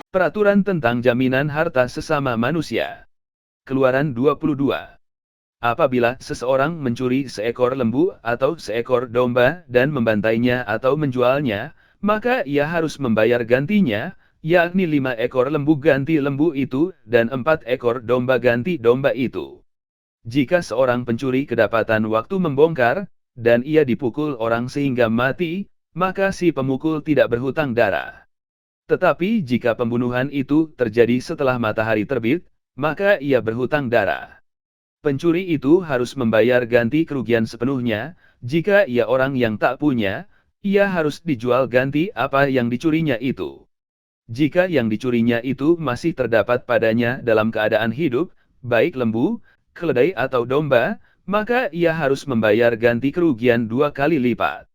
Peraturan tentang jaminan harta sesama manusia. Keluaran 22. Apabila seseorang mencuri seekor lembu atau seekor domba dan membantainya atau menjualnya, maka ia harus membayar gantinya, yakni 5 ekor lembu ganti lembu itu dan 4 ekor domba ganti domba itu. Jika seorang pencuri kedapatan waktu membongkar, dan ia dipukul orang sehingga mati, maka si pemukul tidak berhutang darah. Tetapi jika pembunuhan itu terjadi setelah matahari terbit, maka ia berhutang darah. Pencuri itu harus membayar ganti kerugian sepenuhnya. Jika ia orang yang tak punya, ia harus dijual ganti apa yang dicurinya itu. Jika yang dicurinya itu masih terdapat padanya dalam keadaan hidup, baik lembu, keledai atau domba, maka ia harus membayar ganti kerugian 2 kali lipat.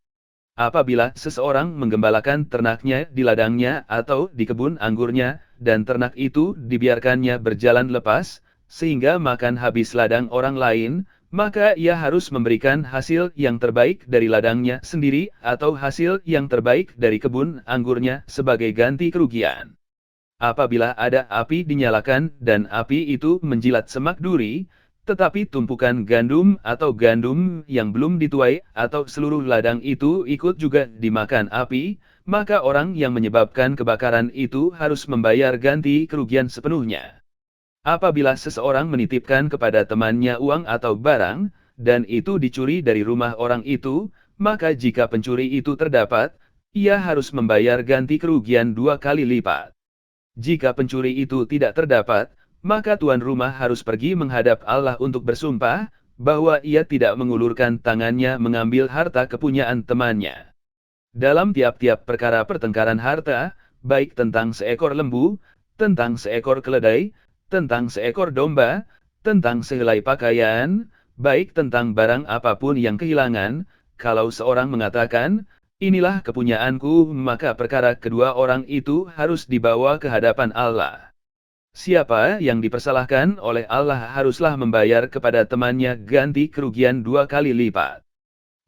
Apabila seseorang menggembalakan ternaknya di ladangnya atau di kebun anggurnya, dan ternak itu dibiarkannya berjalan lepas, sehingga makan habis ladang orang lain, maka ia harus memberikan hasil yang terbaik dari ladangnya sendiri, atau hasil yang terbaik dari kebun anggurnya sebagai ganti kerugian. Apabila ada api dinyalakan dan api itu menjilat semak duri, tetapi tumpukan gandum atau gandum yang belum dituai atau seluruh ladang itu ikut juga dimakan api, maka orang yang menyebabkan kebakaran itu harus membayar ganti kerugian sepenuhnya. Apabila seseorang menitipkan kepada temannya uang atau barang, dan itu dicuri dari rumah orang itu, maka jika pencuri itu terdapat, ia harus membayar ganti kerugian 2 kali lipat. Jika pencuri itu tidak terdapat, maka tuan rumah harus pergi menghadap Allah untuk bersumpah, bahwa ia tidak mengulurkan tangannya mengambil harta kepunyaan temannya. Dalam tiap-tiap perkara pertengkaran harta, baik tentang seekor lembu, tentang seekor keledai, tentang seekor domba, tentang sehelai pakaian, baik tentang barang apapun yang kehilangan, kalau seorang mengatakan, inilah kepunyaanku, maka perkara kedua orang itu harus dibawa ke hadapan Allah. Siapa yang dipersalahkan oleh Allah haruslah membayar kepada temannya ganti kerugian 2 kali lipat.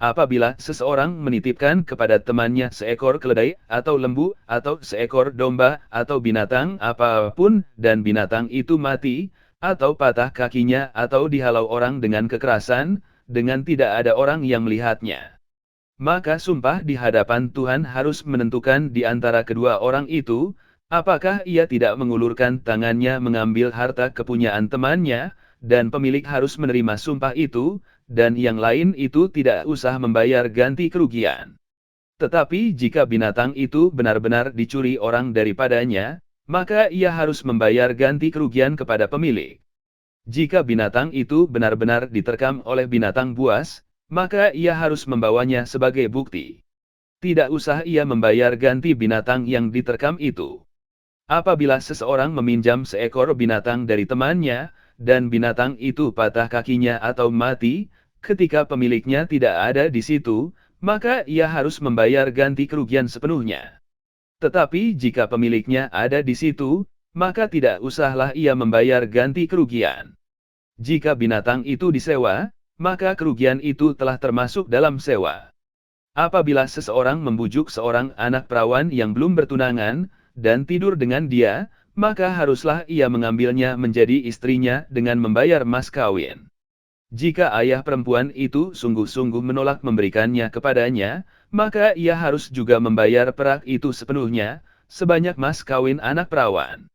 Apabila seseorang menitipkan kepada temannya seekor keledai atau lembu atau seekor domba atau binatang apapun dan binatang itu mati, atau patah kakinya atau dihalau orang dengan kekerasan, dengan tidak ada orang yang melihatnya, maka sumpah di hadapan Tuhan harus menentukan di antara kedua orang itu, apakah ia tidak mengulurkan tangannya mengambil harta kepunyaan temannya, dan pemilik harus menerima sumpah itu, dan yang lain itu tidak usah membayar ganti kerugian. Tetapi jika binatang itu benar-benar dicuri orang daripadanya, maka ia harus membayar ganti kerugian kepada pemilik. Jika binatang itu benar-benar diterkam oleh binatang buas, maka ia harus membawanya sebagai bukti. Tidak usah ia membayar ganti binatang yang diterkam itu. Apabila seseorang meminjam seekor binatang dari temannya, dan binatang itu patah kakinya atau mati, ketika pemiliknya tidak ada di situ, maka ia harus membayar ganti kerugian sepenuhnya. Tetapi jika pemiliknya ada di situ, maka tidak usahlah ia membayar ganti kerugian. Jika binatang itu disewa, maka kerugian itu telah termasuk dalam sewa. Apabila seseorang membujuk seorang anak perawan yang belum bertunangan, dan tidur dengan dia, maka haruslah ia mengambilnya menjadi istrinya dengan membayar mas kawin. Jika ayah perempuan itu sungguh-sungguh menolak memberikannya kepadanya, maka ia harus juga membayar perak itu sepenuhnya, sebanyak mas kawin anak perawan.